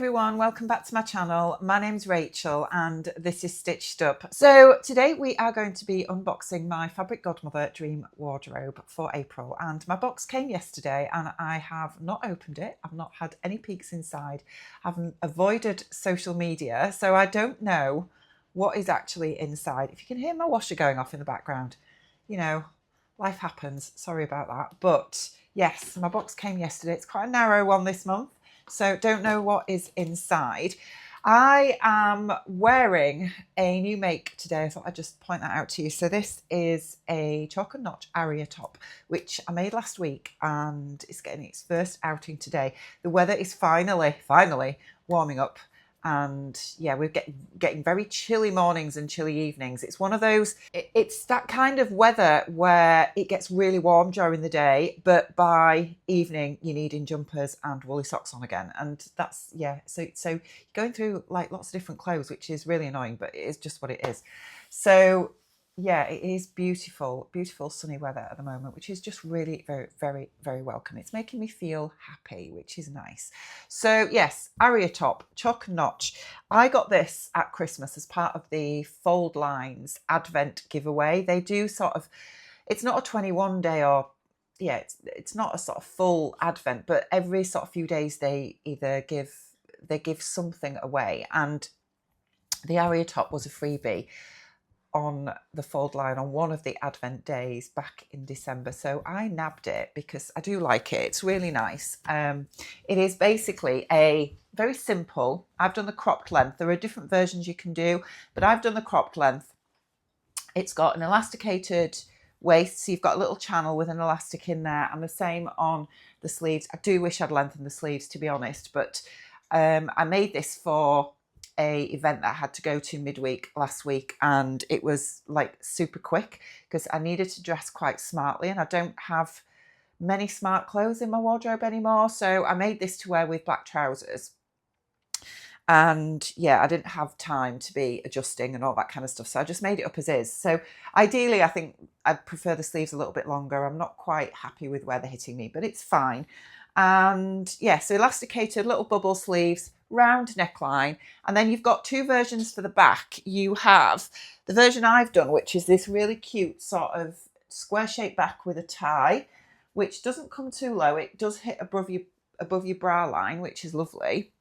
everyone, welcome back to my channel. My name's Rachel and this is Stitched Up. So today we are going to be unboxing my Fabric Godmother Dream Wardrobe for April, and my box came yesterday and I have not opened it. I've not had any peeks inside. I've avoided social media, so I don't know what is actually inside. If you can hear my washer going off in the background, you know, life happens, sorry about that. But yes, my box came yesterday. It's quite a narrow one this month, so don't know what is inside. I am wearing a new make today. I thought I'd just point that out to you. So this is a chalk and notch Aria top, which I made last week and it's getting its first outing today. The weather is finally warming up. And yeah, we're getting very chilly mornings and chilly evenings. It's one of those, it's that kind of weather where it gets really warm during the day, but by evening you're needing jumpers and woolly socks on again. And that's, yeah, so going through like lots of different clothes, which is really annoying, but it is just what it is. So yeah, it is beautiful sunny weather at the moment, which is just really very welcome. It's making me feel happy, which is nice. So yes, Aria top, chalk and notch. I got this at Christmas as part of the Fold Lines Advent giveaway. They do sort of, it's not a 21 day or, yeah, it's not a sort of full Advent, but every sort of few days they either give something away. And the Aria top was a freebie on the Fold Line on one of the Advent days back in December. So I nabbed it because I do like it. It's really nice. It is basically a very simple, I've done the cropped length. There are different versions you can do, but I've done the cropped length. It's got an elasticated waist, so you've got a little channel with an elastic in there, and the same on the sleeves. I do wish I'd lengthened the sleeves, to be honest, but I made this for a event that I had to go to midweek last week, and it was like super quick because I needed to dress quite smartly and I don't have many smart clothes in my wardrobe anymore. So I made this to wear with black trousers, and yeah, I didn't have time to be adjusting and all that kind of stuff, so I just made it up as is. So ideally I think I'd prefer the sleeves a little bit longer. I'm not quite happy with where they're hitting me, but it's fine. And yeah, so elasticated little bubble sleeves, round neckline, and then you've got two versions for the back. You have the version I've done, which is this really cute sort of square shaped back with a tie, which doesn't come too low. It does hit above your bra line, which is lovely.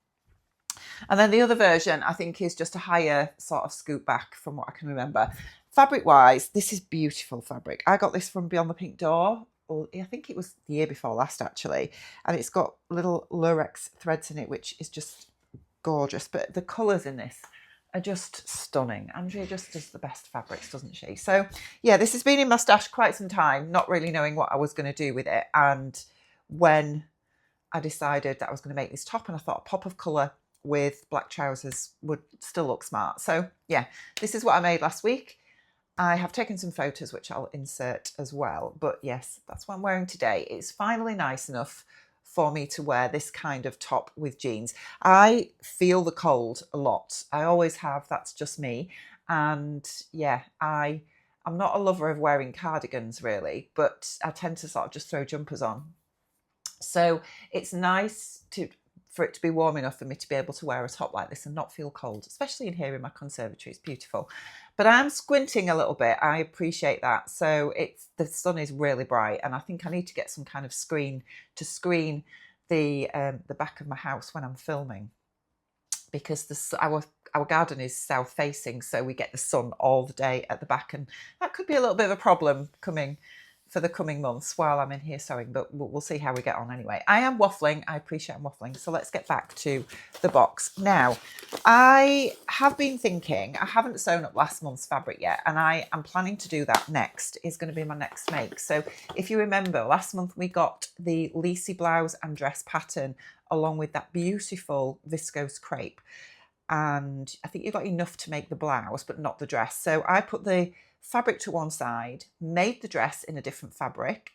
And then the other version I think is just a higher sort of scoop back from what I can remember. Fabric wise, this is beautiful fabric. I got this from Beyond the Pink Door, or I think it was the year before last actually, and it's got little lurex threads in it, which is just gorgeous. But the colours in this are just stunning. Andrea just does the best fabrics, doesn't she? So yeah, this has been in my stash quite some time, not really knowing what I was going to do with it. And when I decided that I was going to make this top, and I thought a pop of colour with black trousers would still look smart. So yeah, this is what I made last week. I have taken some photos which I'll insert as well, but yes, that's what I'm wearing today. It's finally nice enough for me to wear this kind of top with jeans. I feel the cold a lot. I always have, that's just me. And yeah, I'm not a lover of wearing cardigans really, but I tend to sort of just throw jumpers on. So it's nice for it to be warm enough for me to be able to wear a top like this and not feel cold, especially in here in my conservatory. It's beautiful. But I'm squinting a little bit. I appreciate that. So the sun is really bright, and I think I need to get some kind of screen to screen the back of my house when I'm filming, because our garden is south facing, so we get the sun all the day at the back, and that could be a little bit of a problem for the coming months while I'm in here sewing, but we'll see how we get on anyway. I am waffling. I appreciate I'm waffling. So let's get back to the box. Now, I have been thinking, I haven't sewn up last month's fabric yet, and I am planning to do that next. Is going to be my next make. So if you remember, last month we got the Lacey blouse and dress pattern along with that beautiful viscose crepe. And I think you got enough to make the blouse, but not the dress. So I put the fabric to one side, made the dress in a different fabric,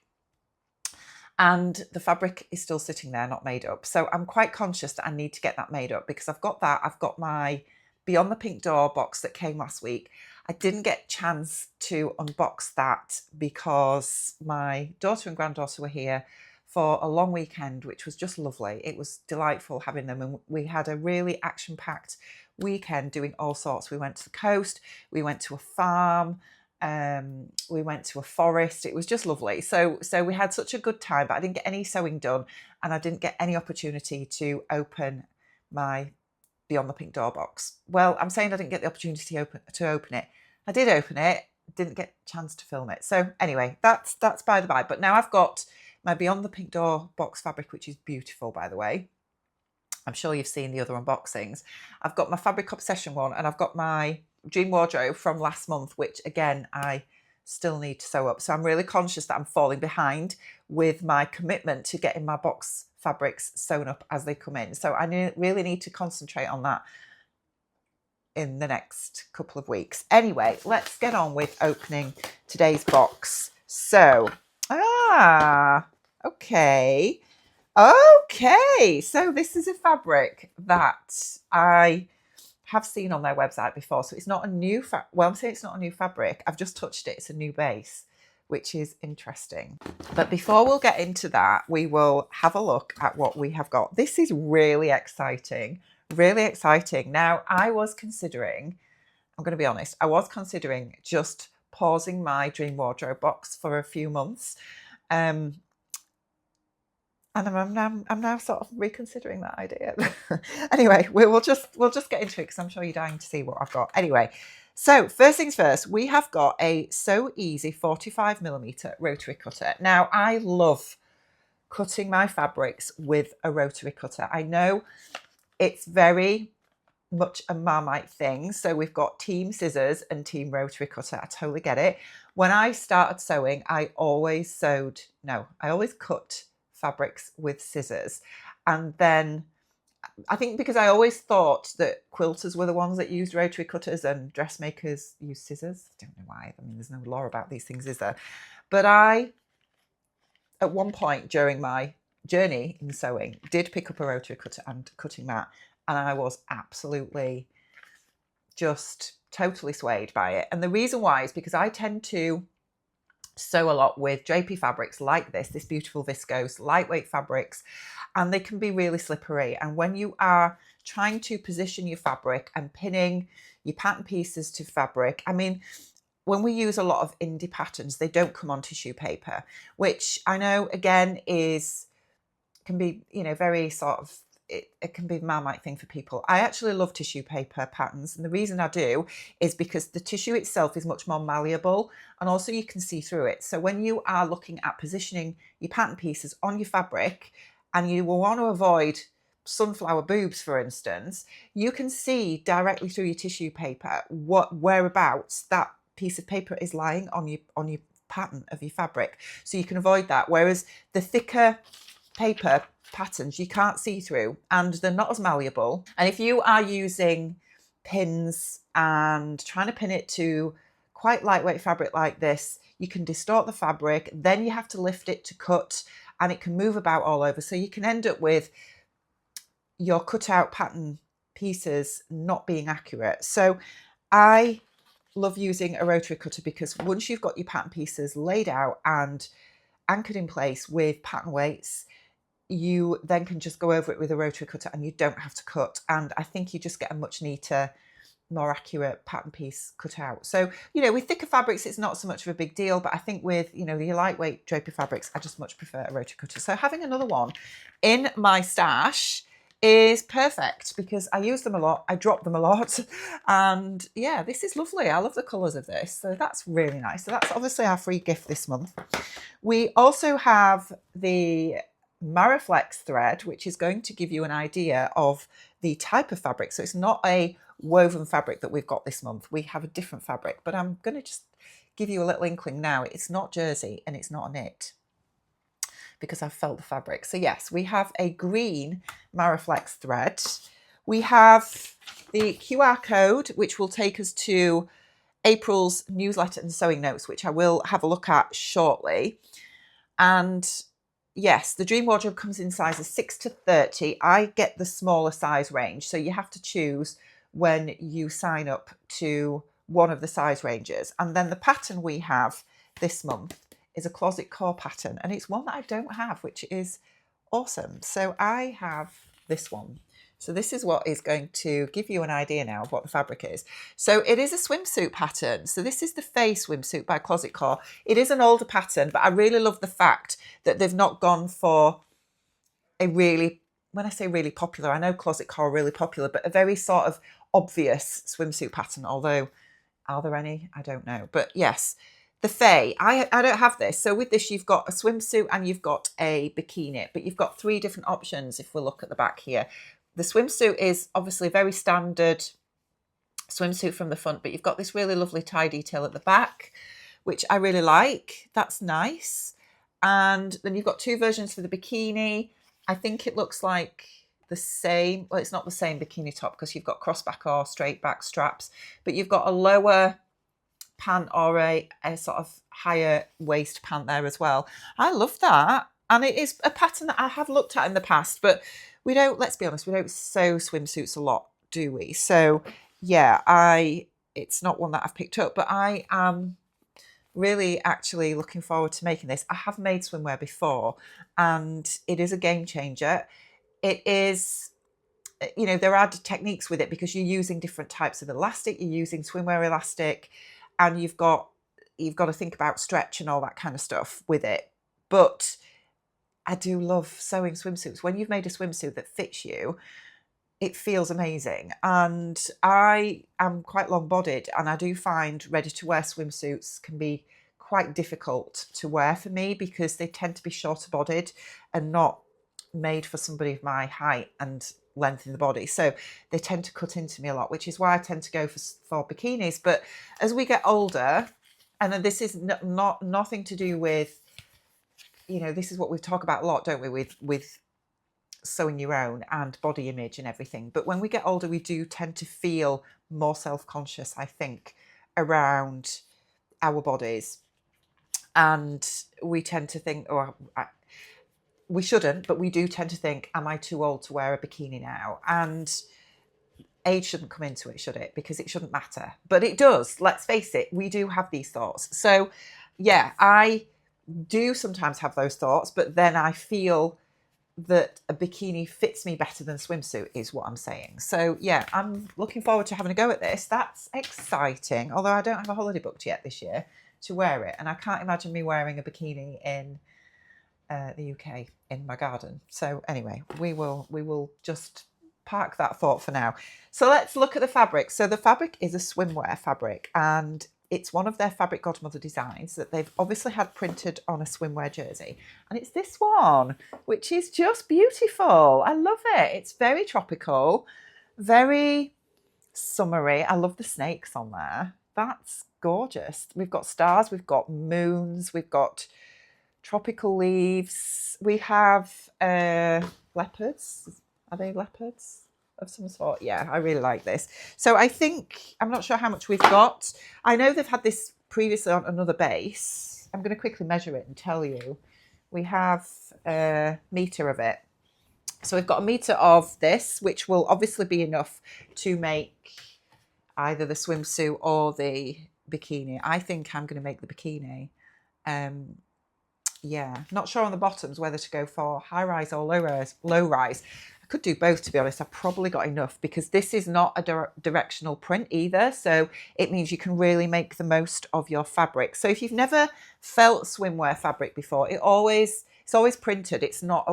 and the fabric is still sitting there, not made up. So I'm quite conscious that I need to get that made up, because I've got that. I've got my Beyond the Pink Door box that came last week. I didn't get a chance to unbox that because my daughter and granddaughter were here for a long weekend, which was just lovely. It was delightful having them, and we had a really action-packed weekend doing all sorts. We went to the coast, we went to a farm, we went to a forest. It was just lovely. So we had such a good time, but I didn't get any sewing done, and I didn't get any opportunity to open my Beyond the Pink Door box. Well, I'm saying I didn't get the opportunity to open it. I did open it, didn't get a chance to film it. So anyway, that's by the by. But now I've got my Beyond the Pink Door box fabric, which is beautiful, by the way. I'm sure you've seen the other unboxings. I've got my Fabric Obsession one, and I've got my Dream Wardrobe from last month, which again, I still need to sew up. So I'm really conscious that I'm falling behind with my commitment to getting my box fabrics sewn up as they come in. So I really need to concentrate on that in the next couple of weeks. Anyway, let's get on with opening today's box. So, okay. Okay, so this is a fabric that I have seen on their website before. So it's not a new well, I'm saying it's not a new fabric. I've just touched it. It's a new base, which is interesting. But before we'll get into that, we will have a look at what we have got. This is really exciting, really exciting. Now, I was considering, I'm going to be honest, I was considering just pausing my Dream Wardrobe box for a few months. And I'm now sort of reconsidering that idea. Anyway, we'll just get into it because I'm sure you're dying to see what I've got. Anyway, so first things first, we have got a So Easy 45mm rotary cutter. Now, I love cutting my fabrics with a rotary cutter. I know it's very much a Marmite thing. So we've got team scissors and team rotary cutter. I totally get it. When I started sewing, I always cut fabrics with scissors. And then I think because I always thought that quilters were the ones that used rotary cutters and dressmakers use scissors. I don't know why. I mean, there's no law about these things, is there? But I, at one point during my journey in sewing, did pick up a rotary cutter and cutting mat. And I was absolutely just totally swayed by it. And the reason why is because I tend to sew a lot with drapey fabrics like this beautiful viscose, lightweight fabrics, and they can be really slippery. And when you are trying to position your fabric and pinning your pattern pieces to fabric, I mean, when we use a lot of indie patterns, they don't come on tissue paper, which I know again can be, you know, very sort of, it can be a Marmite thing for people. I actually love tissue paper patterns, and the reason I do is because the tissue itself is much more malleable, and also you can see through it. So when you are looking at positioning your pattern pieces on your fabric, and you will want to avoid sunflower boobs, for instance, you can see directly through your tissue paper whereabouts that piece of paper is lying on your pattern of your fabric, so you can avoid that. Whereas the thicker paper patterns you can't see through, and they're not as malleable. And if you are using pins and trying to pin it to quite lightweight fabric like this, you can distort the fabric, then you have to lift it to cut, and it can move about all over. So you can end up with your cutout pattern pieces not being accurate. So I love using a rotary cutter because once you've got your pattern pieces laid out and anchored in place with pattern weights, you then can just go over it with a rotary cutter and you don't have to cut. And I think you just get a much neater, more accurate pattern piece cut out. So, you know, with thicker fabrics, it's not so much of a big deal, but I think with, you know, the lightweight drapey fabrics, I just much prefer a rotary cutter. So having another one in my stash is perfect because I use them a lot, I drop them a lot, and yeah, this is lovely. I love the colours of this, so that's really nice. So that's obviously our free gift this month. We also have the Mariflex thread, which is going to give you an idea of the type of fabric. So it's not a woven fabric that we've got this month. We have a different fabric, but I'm going to just give you a little inkling now. It's not jersey and it's not a knit because I've felt the fabric. So yes, we have a green Mariflex thread. We have the QR code, which will take us to April's newsletter and sewing notes, which I will have a look at shortly. And yes, the Dream Wardrobe comes in sizes 6 to 30. I get the smaller size range, so you have to choose when you sign up to one of the size ranges. And then the pattern we have this month is a closet core pattern, and it's one that I don't have, which is awesome. So I have this one. So this is what is going to give you an idea now of what the fabric is. So it is a swimsuit pattern. So this is the Faye swimsuit by Closet Core. It is an older pattern, but I really love the fact that they've not gone for a really, when I say really popular, I know Closet Core are really popular, but a very sort of obvious swimsuit pattern, although are there any? I don't know. But yes, the Faye, I don't have this. So with this, you've got a swimsuit and you've got a bikini, but you've got 3 different options if we look at the back here. The swimsuit is obviously a very standard swimsuit from the front, but you've got this really lovely tie detail at the back, which I really like. That's nice. And then you've got 2 versions for the bikini. I think it looks like the same. Well, it's not the same bikini top because you've got crossback or straight back straps, but you've got a lower pant or a sort of higher waist pant there as well. I love that. And it is a pattern that I have looked at in the past, but we don't, let's be honest, we don't sew swimsuits a lot, do we? So yeah, it's not one that I've picked up, but I am really actually looking forward to making this. I have made swimwear before and it is a game changer. It is, you know, there are techniques with it because you're using different types of elastic, you're using swimwear elastic, and you've got to think about stretch and all that kind of stuff with it. But I do love sewing swimsuits. When you've made a swimsuit that fits you, it feels amazing. And I am quite long-bodied, and I do find ready-to-wear swimsuits can be quite difficult to wear for me because they tend to be shorter-bodied and not made for somebody of my height and length in the body. So they tend to cut into me a lot, which is why I tend to go for bikinis. But as we get older, and this is nothing to do with, you know, this is what we talk about a lot, don't we, with sewing your own and body image and everything. But when we get older, we do tend to feel more self-conscious, I think, around our bodies. And we tend to think, we shouldn't, but we do tend to think, am I too old to wear a bikini now? And age shouldn't come into it, should it? Because it shouldn't matter. But it does. Let's face it, we do have these thoughts. So yeah, I do sometimes have those thoughts, but then I feel that a bikini fits me better than a swimsuit is what I'm saying. So yeah, I'm looking forward to having a go at this. That's exciting. Although I don't have a holiday booked yet this year to wear it. And I can't imagine me wearing a bikini in the UK in my garden. So anyway, we will just park that thought for now. So let's look at the fabric. So the fabric is a swimwear fabric, and it's one of their Fabric Godmother designs that they've obviously had printed on a swimwear jersey. And it's this one, which is just beautiful. I love it. It's very tropical, very summery. I love the snakes on there. That's gorgeous. We've got stars, we've got moons, we've got tropical leaves. We have leopards. Are they leopards of some sort? Yeah, I really like this. So I think, I'm not sure how much we've got. I know they've had this previously on another base. I'm going to quickly measure it and tell you. We have a metre of it. So we've got a metre of this, which will obviously be enough to make either the swimsuit or the bikini. I think I'm going to make the bikini. Yeah, not sure on the bottoms whether to go for high rise or low rise. I could do both, to be honest. I've probably got enough because this is not a directional print either. So it means you can really make the most of your fabric. So if you've never felt swimwear fabric before, it's always printed. It's not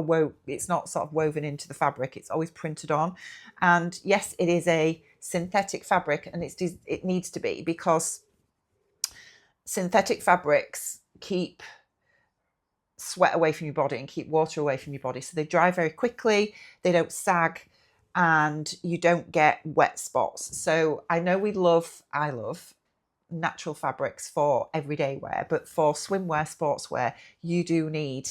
sort of woven into the fabric. It's always printed on. And yes, it is a synthetic fabric, and it needs to be, because synthetic fabrics keep sweat away from your body and keep water away from your body. So they dry very quickly, they don't sag, and you don't get wet spots. So I know I love natural fabrics for everyday wear, but for swimwear, sportswear, you do need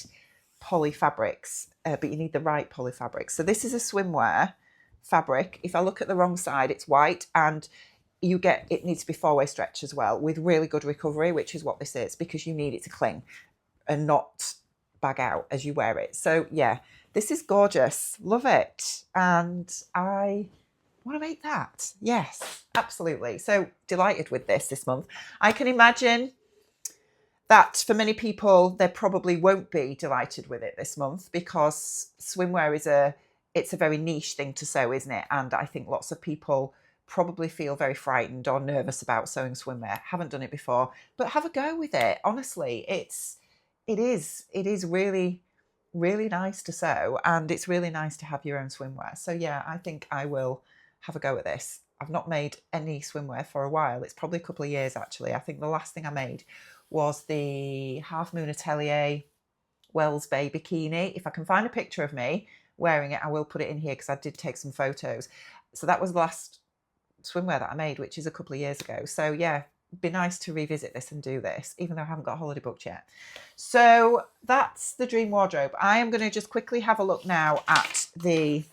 poly fabrics, but you need the right poly fabrics. So this is a swimwear fabric. If I look at the wrong side, it's white, and it needs to be 4-way stretch as well with really good recovery, which is what this is, because you need it to cling and not bag out as you wear it. So yeah, this is gorgeous. Love it. And I want to make that. Yes, absolutely. So delighted with this month. I can imagine that for many people, they probably won't be delighted with it this month, because swimwear it's a very niche thing to sew, isn't it? And I think lots of people probably feel very frightened or nervous about sewing swimwear. Haven't done it before, but have a go with it. Honestly, it is really, really nice to sew, and it's really nice to have your own swimwear. So yeah, I think I will have a go at this. I've not made any swimwear for a while. It's probably a couple of years actually. I think the last thing I made was the Half Moon Atelier Wells Bay bikini. If I can find a picture of me wearing it, I will put it in here because I did take some photos. So that was the last swimwear that I made, which is a couple of years ago. So yeah, it'd be nice to revisit this and do this, even though I haven't got a holiday booked yet. So that's the dream wardrobe. I am going to just quickly have a look now at the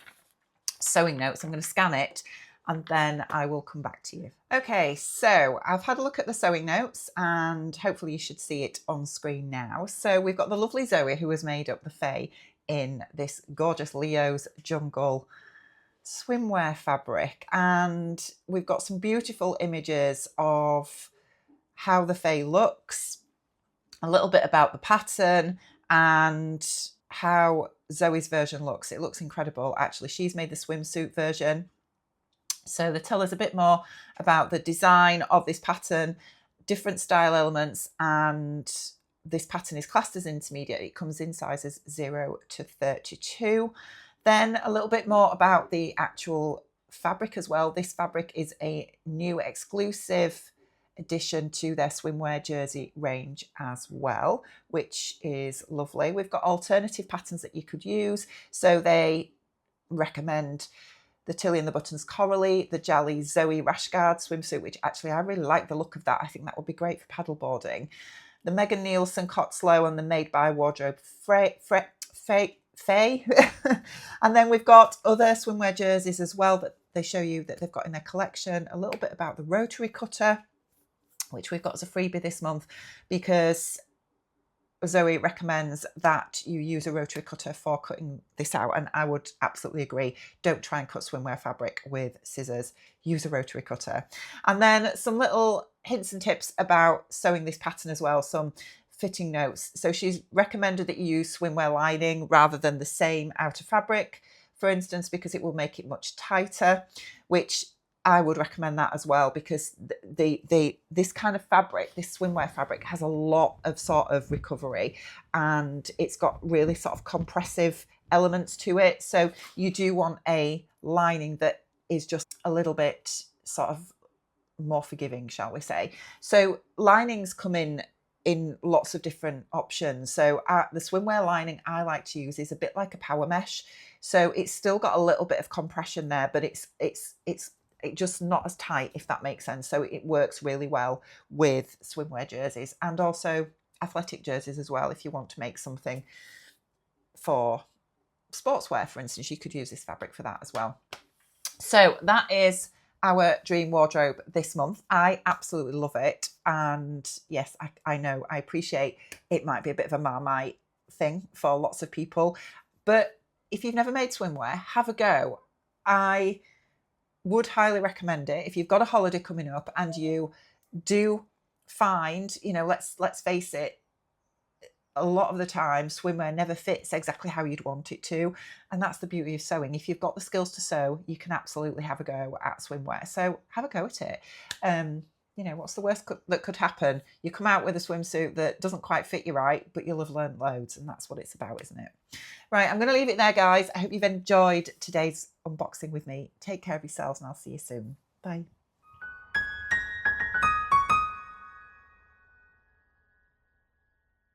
sewing notes. I'm going to scan it and then I will come back to you. Okay, so I've had a look at the sewing notes and hopefully you should see it on screen now. So we've got the lovely Zoe, who has made up the Faye in this gorgeous Leo's Jungle swimwear fabric, and we've got some beautiful images of how the Faye looks, a little bit about the pattern, and how Zoe's version looks. It looks incredible actually. She's made the swimsuit version. So they tell us a bit more about the design of this pattern, different style elements, and this pattern is classed as intermediate. It comes in sizes 0 to 32. Then a little bit more about the actual fabric as well. This fabric is a new exclusive addition to their swimwear jersey range as well, which is lovely. We've got alternative patterns that you could use. So they recommend the Tilly and the Buttons Coralie, the Jolly Zoe Rash Guard swimsuit, which actually I really like the look of that. I think that would be great for paddleboarding. The Megan Nielsen Cotslow and the Made by Wardrobe Faye. And then we've got other swimwear jerseys as well that they show you that they've got in their collection. A little bit about the rotary cutter, which we've got as a freebie this month, because Zoe recommends that you use a rotary cutter for cutting this out, and I would absolutely agree. Don't try and cut swimwear fabric with scissors. Use a rotary cutter. And then some little hints and tips about sewing this pattern as well, some fitting notes. So she's recommended that you use swimwear lining rather than the same outer fabric, for instance, because it will make it much tighter, which I would recommend that as well, because this kind of fabric, this swimwear fabric, has a lot of sort of recovery, and it's got really sort of compressive elements to it. So you do want a lining that is just a little bit sort of more forgiving, shall we say. So linings come in lots of different options. So the swimwear lining I like to use is a bit like a power mesh. So it's still got a little bit of compression there, but it's just not as tight, if that makes sense. So it works really well with swimwear jerseys and also athletic jerseys as well. If you want to make something for sportswear, for instance, you could use this fabric for that as well. So that is our dream wardrobe this month. I absolutely love it. And yes, I know, I appreciate it might be a bit of a Marmite thing for lots of people, but if you've never made swimwear, have a go. I would highly recommend it. If you've got a holiday coming up and you do find, you know, let's face it, a lot of the time swimwear never fits exactly how you'd want it to, and that's the beauty of sewing. If you've got the skills to sew, you can absolutely have a go at swimwear. So have a go at it. You know, what's the worst that could happen? You come out with a swimsuit that doesn't quite fit you right, but you'll have learned loads, and that's what it's about, isn't it? Right, I'm going to leave it there, guys. I hope you've enjoyed today's unboxing with me. Take care of yourselves, and I'll see you soon. Bye.